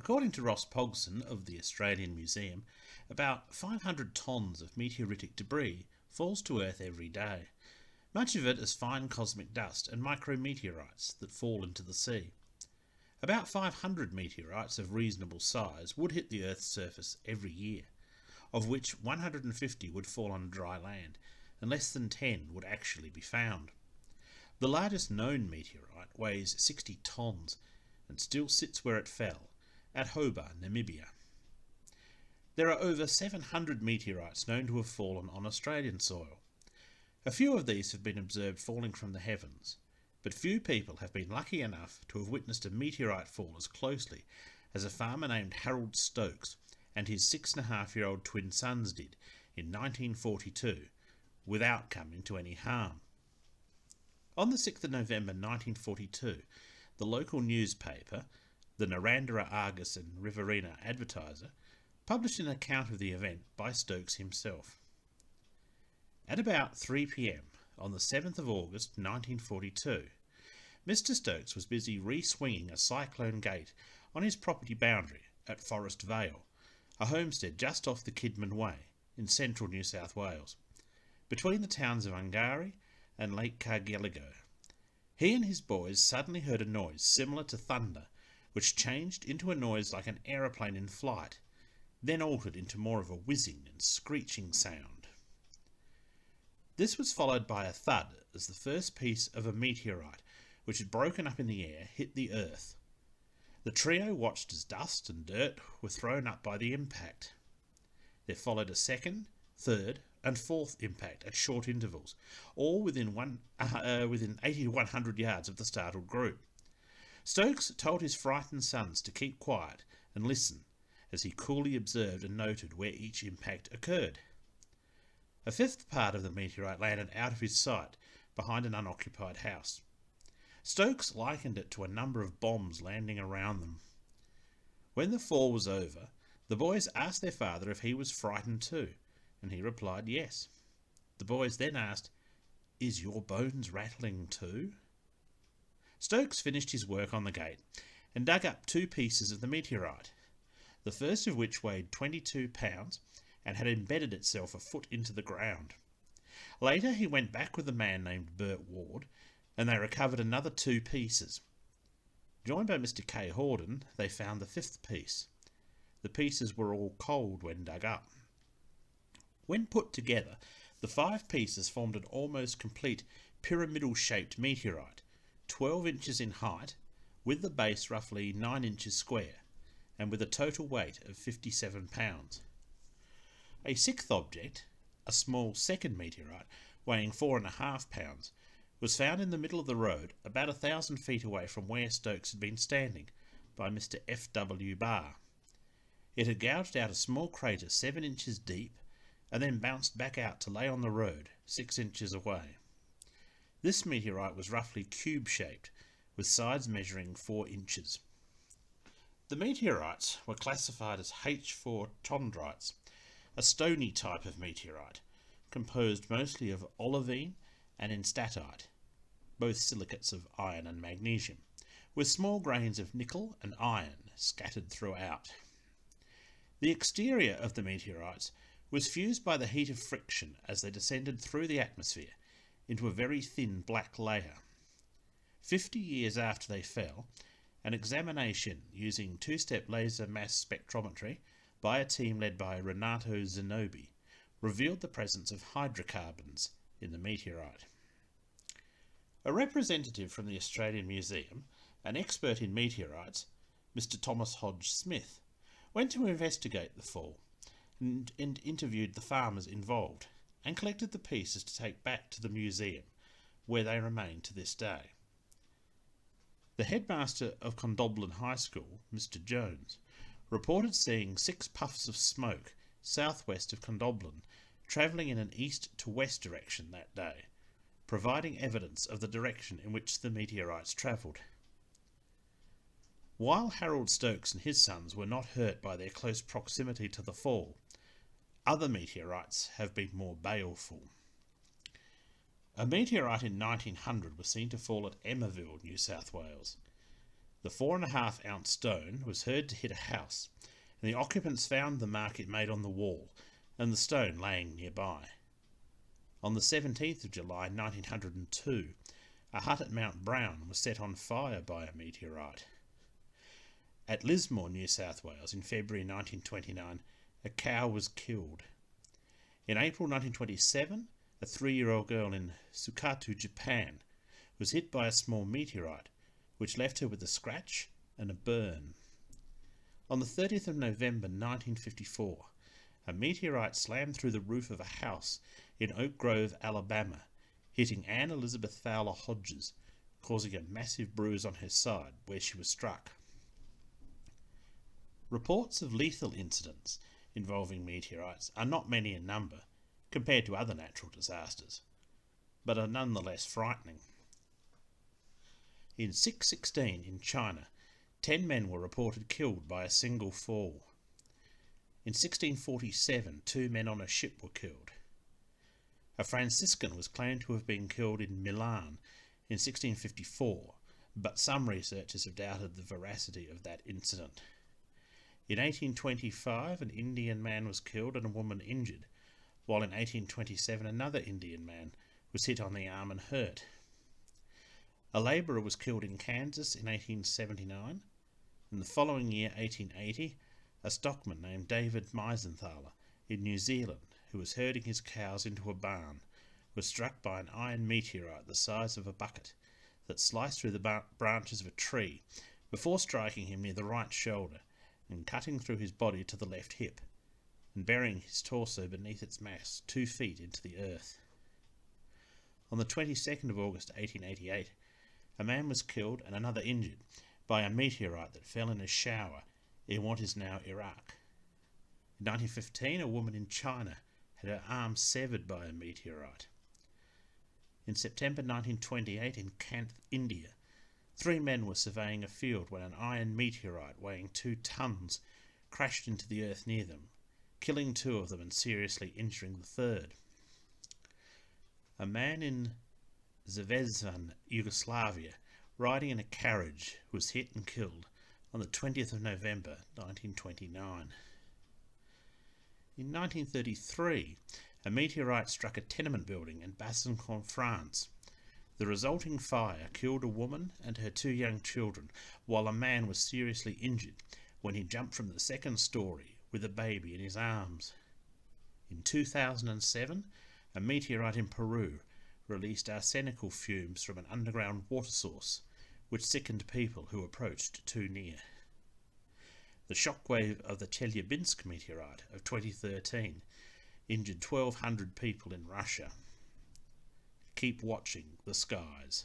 According to Ross Pogson of the Australian Museum, about 500 tonnes of meteoritic debris falls to Earth every day, much of it as fine cosmic dust and micrometeorites that fall into the sea. About 500 meteorites of reasonable size would hit the Earth's surface every year, of which 150 would fall on dry land, and less than 10 would actually be found. The largest known meteorite weighs 60 tonnes and still sits where it fell, at Hobart, Namibia. There are over 700 meteorites known to have fallen on Australian soil. A few of these have been observed falling from the heavens, but few people have been lucky enough to have witnessed a meteorite fall as closely as a farmer named Harold Stokes and his 6.5-year-old twin sons did in 1942, without coming to any harm. On the 6th of November 1942, the local newspaper, the Narrandera Argus and Riverina Advertiser, published an account of the event by Stokes himself. At about 3 p.m. on the 7th of August 1942, Mr. Stokes was busy re-swinging a cyclone gate on his property boundary at Forest Vale, a homestead just off the Kidman Way in central New South Wales, between the towns of Ungari and Lake Cargelligo. He and his boys suddenly heard a noise similar to thunder, which changed into a noise like an aeroplane in flight, then altered into more of a whizzing and screeching sound. This was followed by a thud as the first piece of a meteorite, which had broken up in the air, hit the earth. The trio watched as dust and dirt were thrown up by the impact. There followed a second, third, and fourth impact at short intervals, all within 80 to 100 yards of the startled group. Stokes told his frightened sons to keep quiet and listen, as he coolly observed and noted where each impact occurred. A fifth part of the meteorite landed out of his sight, behind an unoccupied house. Stokes likened it to a number of bombs landing around them. When the fall was over, the boys asked their father if he was frightened too, and he replied yes. The boys then asked, "Is your bones rattling too?" Stokes finished his work on the gate and dug up 2 pieces of the meteorite, the first of which weighed 22 pounds and had embedded itself a foot into the ground. Later he went back with a man named Burt Ward, and they recovered another 2 pieces. Joined by Mr. K. Horden, they found the 5th piece. The pieces were all cold when dug up. When put together, the 5 pieces formed an almost complete pyramidal-shaped meteorite, 12 inches in height, with the base roughly 9 inches square, and with a total weight of 57 pounds. A 6th object, a small second meteorite weighing 4.5 pounds, was found in the middle of the road about 1,000 feet away from where Stokes had been standing, by Mr. F. W. Barr. It had gouged out a small crater 7 inches deep, and then bounced back out to lay on the road 6 inches away. This meteorite was roughly cube-shaped, with sides measuring 4 inches. The meteorites were classified as H4 chondrites, a stony type of meteorite, composed mostly of olivine and enstatite, both silicates of iron and magnesium, with small grains of nickel and iron scattered throughout. The exterior of the meteorites was fused by the heat of friction as they descended through the atmosphere into a very thin black layer. 50 years after they fell, an examination using 2-step laser mass spectrometry by a team led by Renato Zenobi revealed the presence of hydrocarbons in the meteorite. A representative from the Australian Museum, an expert in meteorites, Mr. Thomas Hodge Smith, went to investigate the fall and interviewed the farmers involved and collected the pieces to take back to the museum, where they remain to this day. The headmaster of Condobolin High School, Mr. Jones, reported seeing 6 puffs of smoke southwest of Condobolin, travelling in an east to west direction that day, providing evidence of the direction in which the meteorites travelled. While Harold Stokes and his sons were not hurt by their close proximity to the fall, other meteorites have been more baleful. A meteorite in 1900 was seen to fall at Emmaville, New South Wales. The 4.5-ounce stone was heard to hit a house, and the occupants found the mark it made on the wall and the stone laying nearby. On the 17th of July 1902, a hut at Mount Brown was set on fire by a meteorite. At Lismore, New South Wales, in February 1929, a cow was killed. In April 1927, a 3-year-old girl in Sukatu, Japan, was hit by a small meteorite, which left her with a scratch and a burn. On the 30th of November 1954, a meteorite slammed through the roof of a house in Oak Grove, Alabama, hitting Anne Elizabeth Fowler Hodges, causing a massive bruise on her side where she was struck. Reports of lethal incidents involving meteorites are not many in number compared to other natural disasters, but are nonetheless frightening. In 616 in China, 10 men were reported killed by a single fall. In 1647, 2 men on a ship were killed. A Franciscan was claimed to have been killed in Milan in 1654, but some researchers have doubted the veracity of that incident. In 1825, an Indian man was killed and a woman injured, while in 1827 another Indian man was hit on the arm and hurt. A labourer was killed in Kansas in 1879, and the following year, 1880, a stockman named David Meisenthaler in New Zealand, who was herding his cows into a barn, was struck by an iron meteorite the size of a bucket that sliced through the branches of a tree before striking him near the right shoulder and cutting through his body to the left hip, and burying his torso beneath its mass 2 feet into the earth. On the 22nd of August 1888, a man was killed and another injured by a meteorite that fell in a shower in what is now Iraq. In 1915, a woman in China had her arm severed by a meteorite. In September 1928, in Kant, India, 3 men were surveying a field when an iron meteorite weighing 2 tons crashed into the earth near them, killing 2 of them and seriously injuring the third. A man in Zvezdan, Yugoslavia, riding in a carriage, was hit and killed on the 20th of November 1929. In 1933, a meteorite struck a tenement building in Besançon, France. The resulting fire killed a woman and her 2 young children, while a man was seriously injured when he jumped from the 2nd story with a baby in his arms. In 2007, a meteorite in Peru released arsenical fumes from an underground water source, which sickened people who approached too near. The shockwave of the Chelyabinsk meteorite of 2013 injured 1,200 people in Russia. Keep watching the skies.